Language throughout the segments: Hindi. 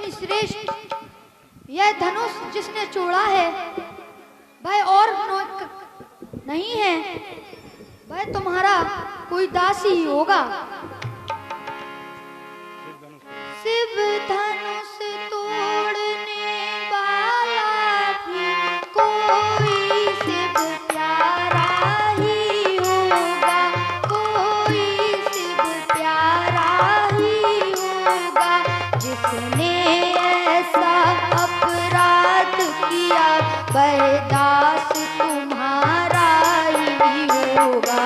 मुनि श्रेष्ठ, यह धनुष जिसने छोड़ा है वह और नहीं है, वह तुम्हारा कोई दासी ही होगा। शिव धनुष तोड़ने वाला भी कोई शिव प्यारा ही होगा, कोई शिव प्यारा ही होगा। जिसने ऐसा अपराध किया वह दास तुम्हारा ही होगा।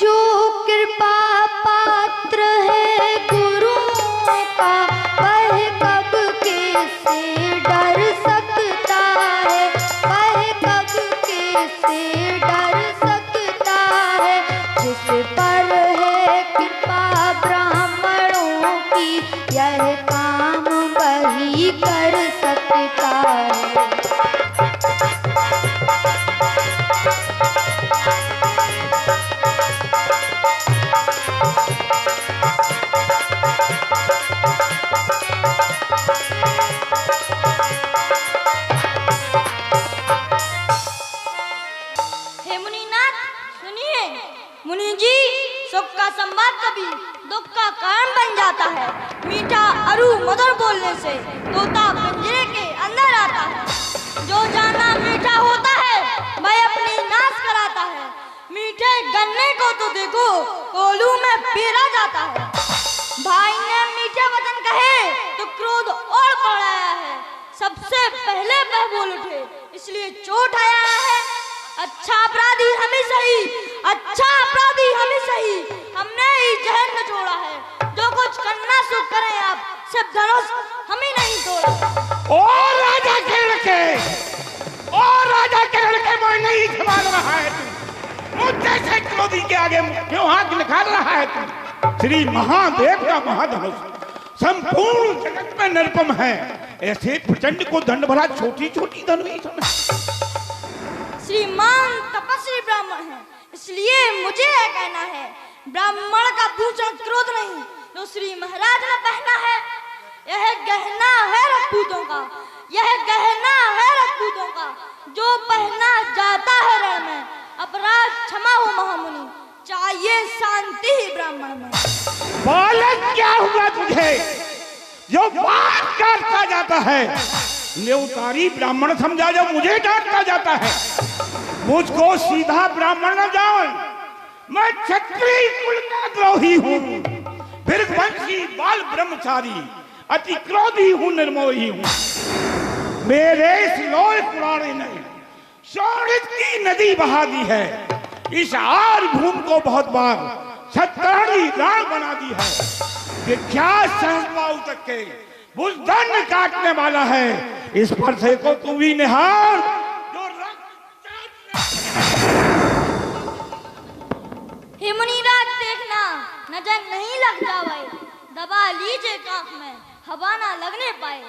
जो कृपा पात्र है गुरुओं का वह कब किससे डर सकता है, वह कब किससे डर सकता है। जिस पर है कृपा ब्राह्मणों की यह काम वही कर सकता है। हे मुनिनाथ सुनिए, मुनि जी सुख का संवाद कभी दुख का कारण बन जाता है। मीठा अरु मधुर बोलने से तोता पिंजरे के अंदर आता है। जो जाना मीठा होता है वह अपनी नाश कराता है। मीठे गन्ने को तो देखो कोलू में पेरा जाता है। भाई ने मीठे वचन कहे तो क्रोध और बढ़ आया है। सबसे पहले वह बोल उठे इसलिए चोट आया है। अच्छा अपराधी हम ही सही, अच्छा अपराधी हम ही सही, हमने ही जहर न छोड़ा है। जो कुछ करना सो करें आप, सिर्फ धनुष हम ही नहीं तोड़ा। और राजा के लड़के, और राजा के लड़के वो नहीं संभाल रहा है तू। मुझ जैसे क्रोधी के आगे क्यों हाथ निकाल रहा है तू। श्री महादेव का महाधनुष संपूर्ण जगत में निरुपम है। ऐसे प्रचंड को दंड भरा छोटी छोटी धनुष। श्रीमान तपस्वी ब्राह्मण है, इसलिए मुझे यह कहना है ब्राह्मण का भूषण क्रोध नहीं जो श्री महाराज ने पहना है। यह गहना है राजपूतों का, यह गहना है राजपूतों का। जो पहना जाता है रण में अपराध क्षमा हो महामुनि, चाहिए शांति ही ब्राह्मण में। बालक क्या हुआ तुझे जो बात करता जाता है। नेवतारी ब्राह्मण समझा जो मुझे डांटता जाता है। मुझको सीधा ब्राह्मण न जाओ, मैं क्षत्रिय कुल का द्रोही हूँ, फिर वंशी बाल ब्रह्मचारी, अति क्रोधी हूँ, निर्मोही हूँ। मेरे सिलोय पुराने ने शोणित की नदी बहा दी है। इस आर भूमि को बहुत बार छत्राणी राण बना दी है। विख्यात सहस्त्रबाहु तक के बुजदंड काटने वाला है। इस पर से को तू भी निहार जो हे मुनिराज देखना नजर नहीं लग जावे, दबा लीजिए कांख में हवा ना लगने पाए।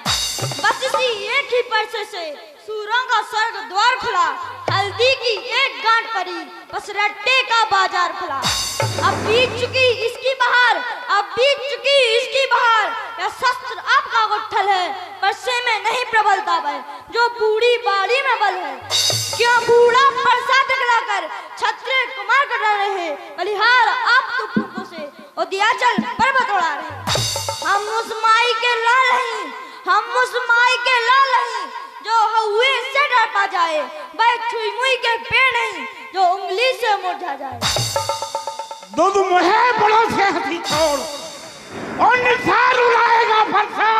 बस इसी एक ही परसे से सूरों का स्वर्ग द्वार खुला। हल्दी की एक गांठ परी बस रट्टे का बाजार खुला। अब बीत चुकी इसकी बहार, अब बीत चुकी इसकी बहार। यह शस्त्र आपका गुट्ठल है, परसे में नहीं प्रबलता वह जो बूढ़ी बाड़ी में बल है। क्यों बूढ़ा परसा दिखलाकर क्षत्रिय कुमार कर रहे, बलिहार आप तो फूकों से उद्याचल पर्वत उड़ा रहे। हम उस माई के लाल नहीं, हम उस माई के लाल नहीं जो हुए से डर पा जाए। वह छुई मुई के पेड़ नहीं जो उंगली से मुरझा जाए। दूध मुहे बड़ों से हंसी छोड़ और निसार उड़ाएगा फरसा,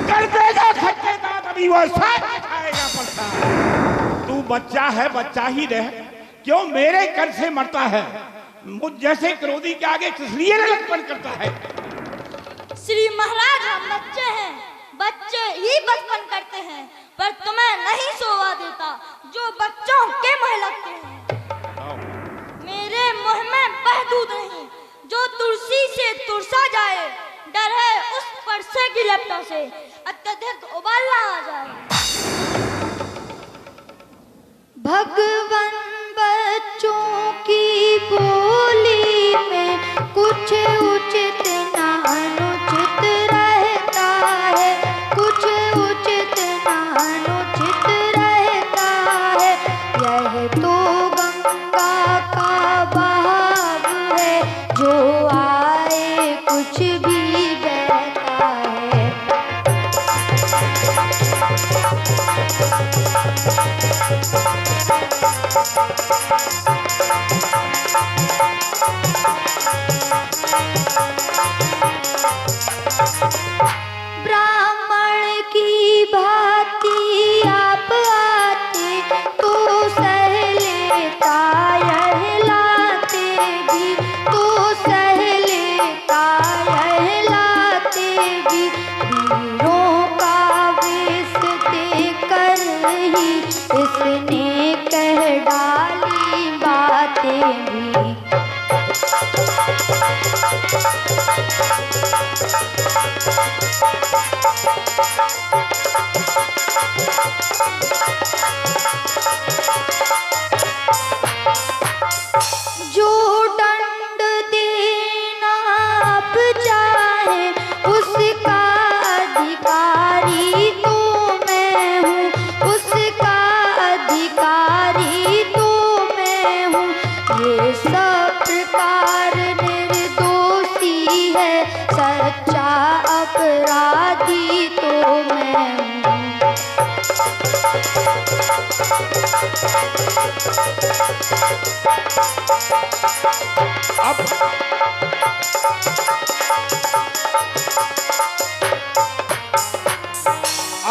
कर देगा खच्चे दांत अभी वो साथ खाएगा फरसा। तू बच्चा है, बच्चा ही रह, क्यों मेरे कर से मरता है। मुझ जैसे क्रोधी के आगे किस लिए लटपट करता है। श्री महाराज हम बच्चे हैं, बच्चे ही बचपन करते हैं, पर तुम्हें नहीं सोवा देता जो बच्चों के मुँह लगते हैं। मेरे मुँह में बह दूध नहीं जो तुलसी से तुरसा डर है उस परसे की लपटों से अत्यधिक उबाल ना आ जाए। भगवान बच्चों की बोली में कुछ उचित ना अनुचित रहता है, कुछ उचित ना अनुचित रहता है। यह तो गंगा का बहाव है, जो आए कुछ भी बहता है। ब्राह्मण की भांति आप आते तो सह लेता, यह लाते भी तो सह लेता, यह लाते भी। वीरों का वेश देकर ही इसने कह डाली बातें भी। जो दंड देना आप चाहे उसका अधिकारी तो मैं हूँ, उसका अधिकारी तो मैं हूँ। ये सब प्रकार निर्दोषी है, सच्चा अपराधी तो मैं हूँ।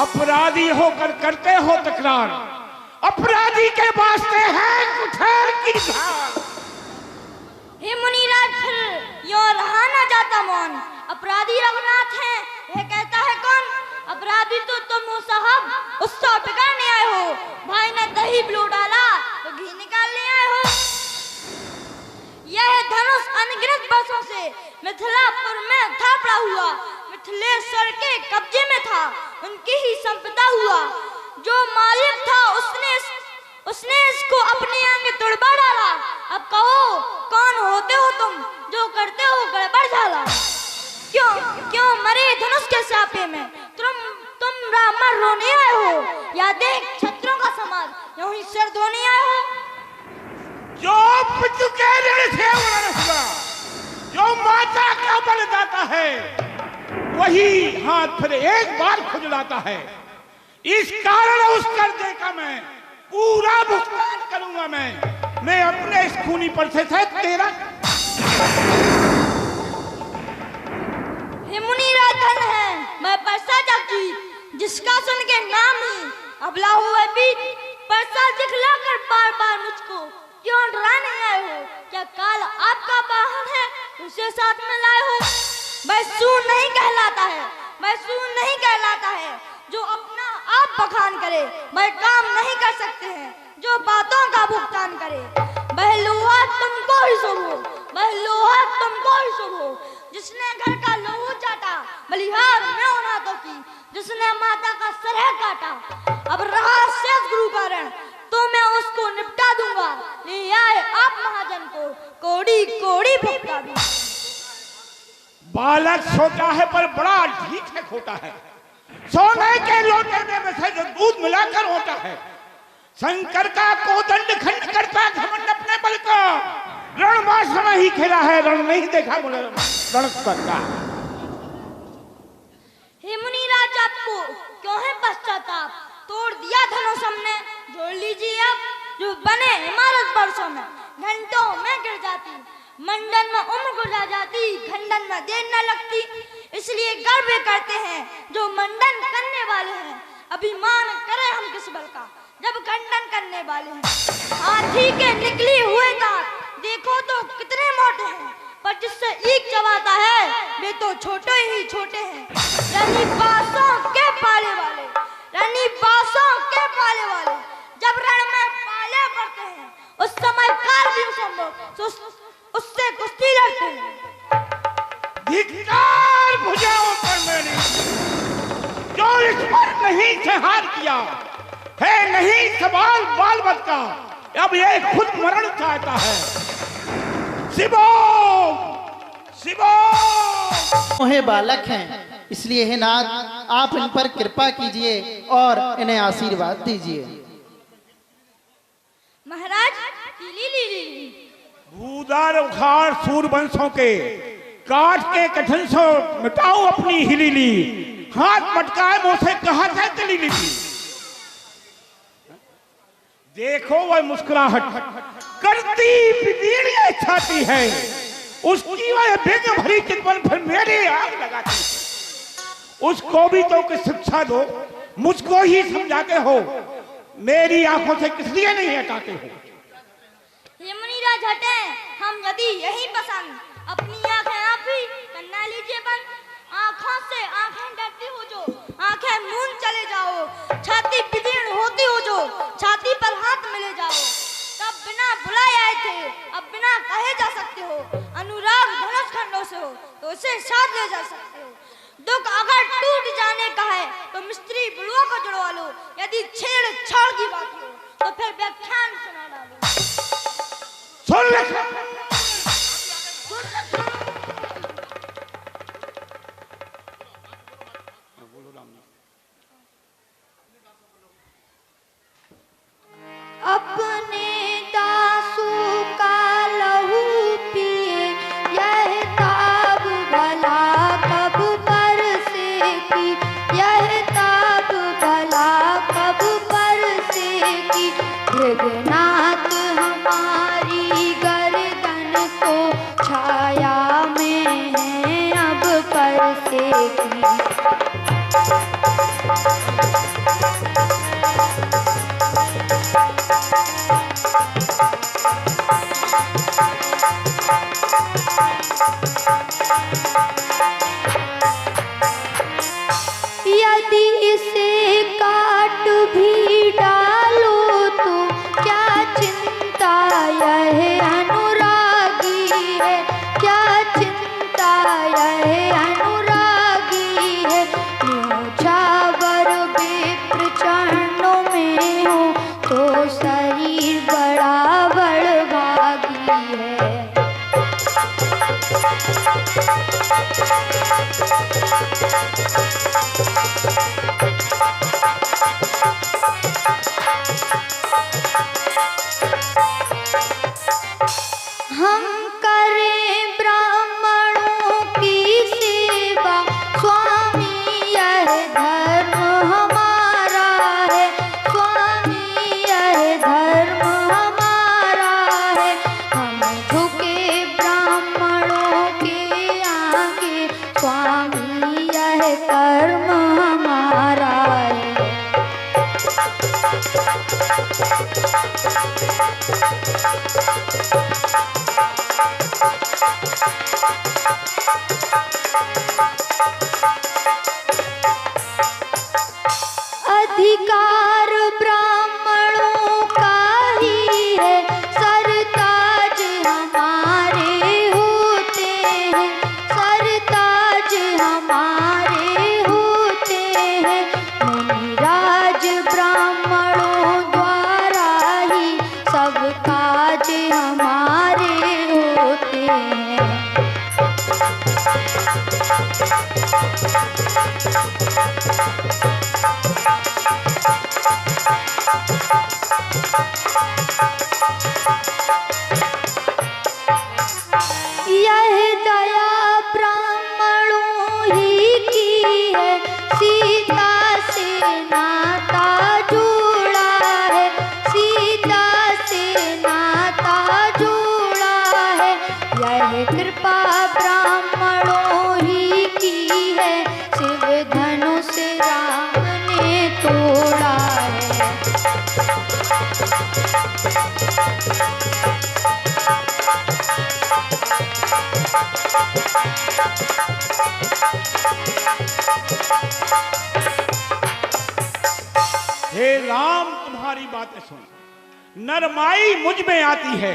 अपराधी होकर करते हो तकरार, अपराधी के वास्ते है कुठेर की धार। हे मुनिराज, फिर यो रहा न जाता मौन। अपराधी रघुनाथ है, यह कहता है कौन? अपराधी तो तुम हो साहब, उससे पकड़ने आए हो। भाई ने दही ब्लू डाला तो घी निकालने आए हो। यह धनुष अनगिनत वर्षों से मिथिलापुर में था पड़ा हुआ, मिथिलेश्वर के कब्जे में था, उनकी ही संपदा हुआ। जो मालिक था उसने इसको अपने आगे तुड़वा डाला। अब कहो कौन होते हो तुम, जो करते हो गड़बड़ झाला। क्यों मरे धनुष के सापे में तुम ब्राह्मण रोने आए हो, या देख छत्रों का समाज यूं ही सिर धोने आए हो। जो पितु के ऋण से हुआ, जो माता का बल दाता है, वही हाथ फिर एक बार खुजलाता है। इस कारण उस कर्जे का मैं पूरा भुगतान करूंगा। मैं अपने इस खूनी परसे से तेरा। हे मुनिराज, धन है मैं परसा जाती, जिसका सुन के नाम ही अबला हुआ भी। परसा दिखलाकर बार बार मुझको क्यों डराने आए हो? क्या काल आपका वाहन है, उसे साथ में लाए हो? बैसूर नहीं कहलाता है, बैसूर नहीं कहलाता है जो अपना आप बखान करे। वह काम नहीं कर सकते हैं जो बातों का भुगतान करे। वह लोहा तुमको ही शुभ हो, वह लोहा तुमको ही शुभ हो। जिसने घर का लोहू चाटा, बलिहार में होना तो की, जिसने माता का सरह काटा। अब रहा शेष गुरु कारण, तो मैं उसको निपटा दूंगा। ले आए आप महाजन को, कोड़ी कोड़ी भुगता दूंगा। बालक सोचा है पर बड़ा ठीक है खोटा है। सोने के लोटे में से जो दूध मिलाकर होता है। शंकर का कोदंड खंड करता घमंड अपने बल का। रणमासना ही खेला है, रण नहीं देखा बोले रण करता। हे मुनिराज, आपको क्यों है पश्चाताप? तोड़ दिया धनुष हमने, जोड़ लीजिए अब। जो बने इमारत वर्षों में घंटों में गिर जाती, मंडन में उम्र गुजर जाती, खंडन में देर न लगती। इसलिए गर्व करते हैं जो मंडन करने वाले हैं। अभिमान करें हम किस बल का, जब खंडन करने वाले हैं। हाथी के निकली हुए दांत देखो तो कितने मोटे हैं, पर जिससे ईख चबाता है वे तो छोटे ही छोटे हैं। यानी बासों के पाले वाले, यानी बासों के पाले वाले जब रण में पाले पड़ते हैं, उस समय कारगिल संभव उससे कुश्ती लड़ते हैं। धिक्कार नहीं संहार किया है, नहीं सवाल बाल बच का, अब ये खुद मरण चाहता है। शिवो शिवो मोहे बालक हैं, इसलिए हे नाथ आप इन पर कृपा कीजिए और इन्हें आशीर्वाद दीजिए। महाराज ली ली ली भूदार उखाड़ सूरवंशों के काट के कठिन सो मिटाओ अपनी हिलीली, हाथ मटकाए मुंह से कहा था चली ली। देखो वह मुस्कुराहट करती पीड़ियां छाती है, उसकी वह बेग भरी चितवन फिर मेरे आग लगाती। उसको भी तो कुछ शिक्षा दो, मुझको ही समझाते हो, मेरी आंखों से किस लिए नहीं हटाते हो। मुनिराज हटे, हम यदि यही पसंद, अपनी आंखें आप ही करना लीजिए बंद। आंखों से आंखें डरती हो जो, आंखें मूंद चले जाओ, छाती विदीर्ण होती हो जो, छाती पर हाथ मिले जाओ। तब बिना बुलाए आए थे, अब बिना कहे जा सकते हो। अनुराग धनुष खंडों से हो तो उसे साथ ले जा सकते हो। दुख अगर टूट जाने का है तो मिस्त्री बुलुआ को जुड़वा लो, यदि छेड़छाड़ की बात हो तो फिर व्याख्यान सुना डालो। सुन ले अपने दासू का लहू पिए, यह ताब भला कब पर से की, यह ताब भला कब पर से की। भृगनाथ हमारी गर्दन तो छाया में है अब पर से की। यदि इसे काट भी डालो तो क्या चिंता, यह अनुरागी है, क्या चिंता यह अनुरागी है। न्योछावर विप्र चरणों में हो तो शरीर बड़ा बड़भागी है। हम करें ब्राह्मणों की सेवा, स्वामी यह धर्म हमारा है, स्वामी यह धर्म हमारा है। हम झुके ब्राह्मणों के आगे, स्वामी यह कर्म हमारा है। अधिकार ब्राह्मणों का ही है, सरताज हमारे होते हैं, सरताज हमारे होते हैं। मुनिराज ब्राह्मणों द्वारा ही सब काज हमारे होते हैं। यह दया ब्राह्मणों ही की है, सीता से नाता जोड़ा है, सीता से नाता जोड़ा है। यह कृपा ब्राह्मणों ही की है, शिव धनुष राम ने तोड़ा है। हे राम तुम्हारी बातें सुन, नरमाई मुझ में आती है,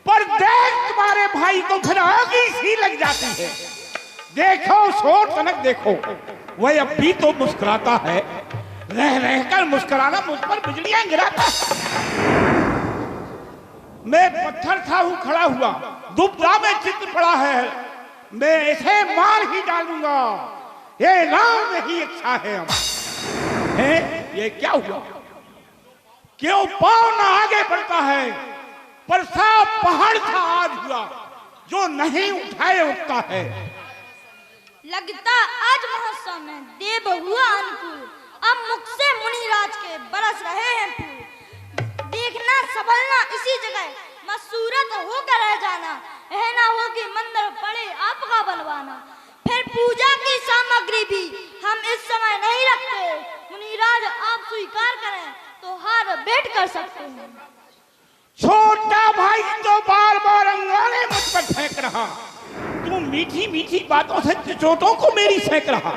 पर देख तुम्हारे भाई को फिर आगी सी लग जाती है। देखो सोर तनक देखो, वह अब भी तो मुस्कुराता है, रह रहकर मुस्कुराना मुझ पर बिजलियां गिराता है। मैं पत्थर था हूं खड़ा हुआ, दुबला में चित्र पड़ा है, मैं इसे मार ही डालूंगा। ये राम ही इच्छा है। हम है ये क्या हुआ? क्यों पांव न आगे बढ़ता है? परसा पहाड़ था आज हुआ, जो नहीं उठाए उठता है। लगता आज महोत्सव में देव हुआ अनुकूल, अब मुख से मुनिराज के बरस रहे हैं फूल। देखना संभलना इसी जगह, मसूरत होकर रह जाना, यह ना हो कि मंदिर पड़े आपका बनवाना। फिर पूजा की सामग्री भी हम इस समय नहीं रखते, मुनिराज आप स्वीकार करें तो हार भेंट कर सकते हैं। छोटा भाई तो बार बार अंगारे मुझ पर फेंक रहा, तू मीठी मीठी बातों से चोटों को मेरी फेंक रहा।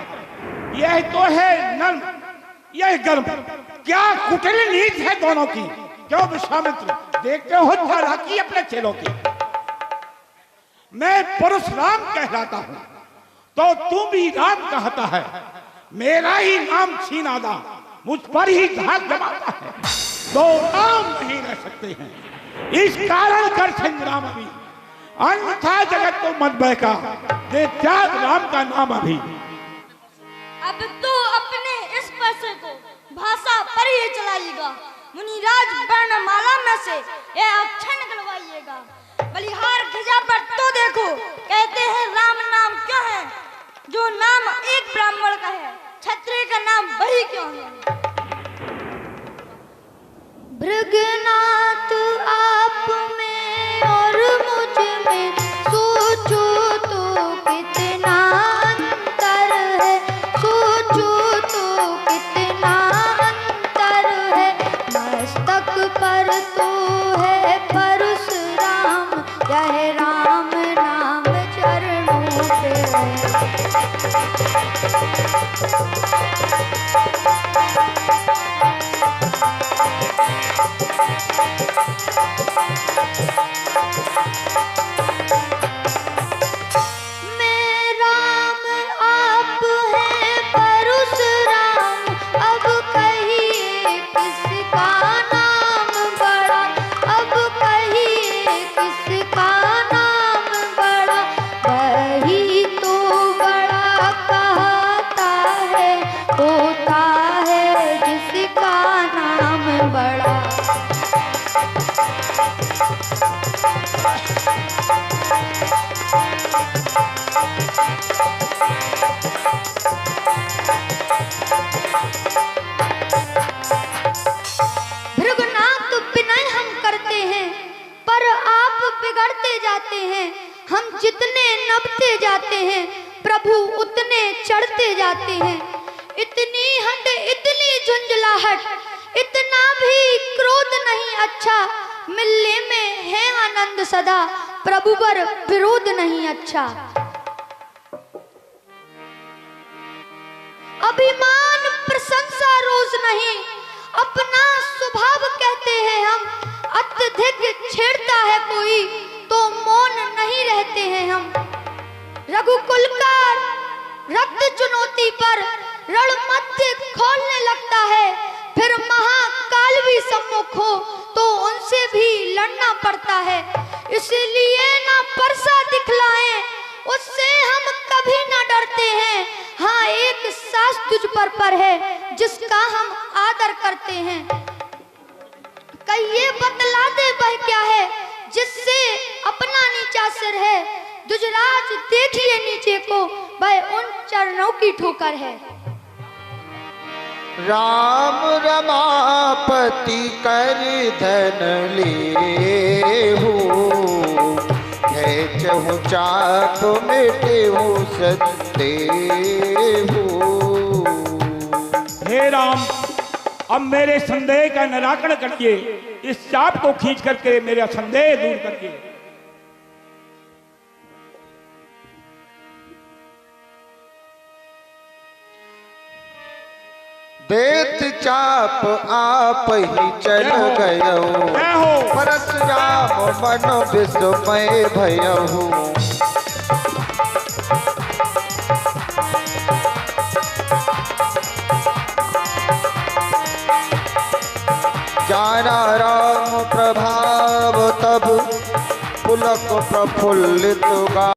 यह तो है नर्म, यह गर्म, क्या कुटिल नीच है दोनों की। क्यों विश्वामित्र, देखते हो चालाकी अपने चेलों की। मैं परशुराम कहलाता हूं तो तू भी राम कहता है। मेरा ही नाम छीनादा मुझ पर ही धाक जमाता है। दो नाम नहीं रह सकते हैं, इस कारण कर संग्राम अभी, अन्यथा जगत को मत बहका, दे त्याग राम का नाम अभी। अब तो अपने इस पैसे को भाषा पर ही चलाइएगा, मुनिराज वर्णमाला में से यह अक्षर निकलवाइएगा। बलिहार ध्वजा पर तो देखो, कहते हैं राम नाम क्या है, जो नाम एक ब्राह्मण का है, क्षत्रिय का नाम वही क्यों है। भृगनाथ आप में और मुझ में सोचो तो कितना अंतर है, सोचो तो कितना अंतर है। मस्तक पर तो है परशुराम, यह राम नाम चरणों पे है। हम जितने नबते जाते हैं प्रभु उतने चढ़ते जाते हैं। इतनी हट इतनी झुंझलाहट, इतना भी क्रोध नहीं अच्छा, मिलने में है आनंद सदा, प्रभु पर विरोध नहीं अच्छा। अभिमान प्रशंसा रोज नहीं, अपना स्वभाव कहते हैं हम। अत्यधिक छेड़ता है कोई तो मौन नहीं रहते हैं हम। रघुकुल का रक्त चुनौती पर रणमध्य खोलने लगता है, फिर महाकाल भी सम्मुख हो तो उनसे भी लड़ना पड़ता है। इसलिए ना परसा दिखलाएं, उससे हम कभी ना डरते हैं। हाँ, एक सास तुझ पर है जिसका हम आदर करते हैं। कहिए बतला दे वह क्या है जिससे अपना नीचा सिर है। दुजराज देखिए नीचे को, वह उन चरणों की ठोकर है। राम रमापति कर धन लेहु, चहु चाप मिटेहु सत्तेहु। हे राम, अब मेरे संदेह का निराकरण करिए, इस चाप को खींच करके मेरा संदेह दूर करिए। देत चाप आप ही चल गयहु, परशुराम मन विस्मय भयहु। जाना राम प्रभाव तब पुलक प्रफुल्लित गा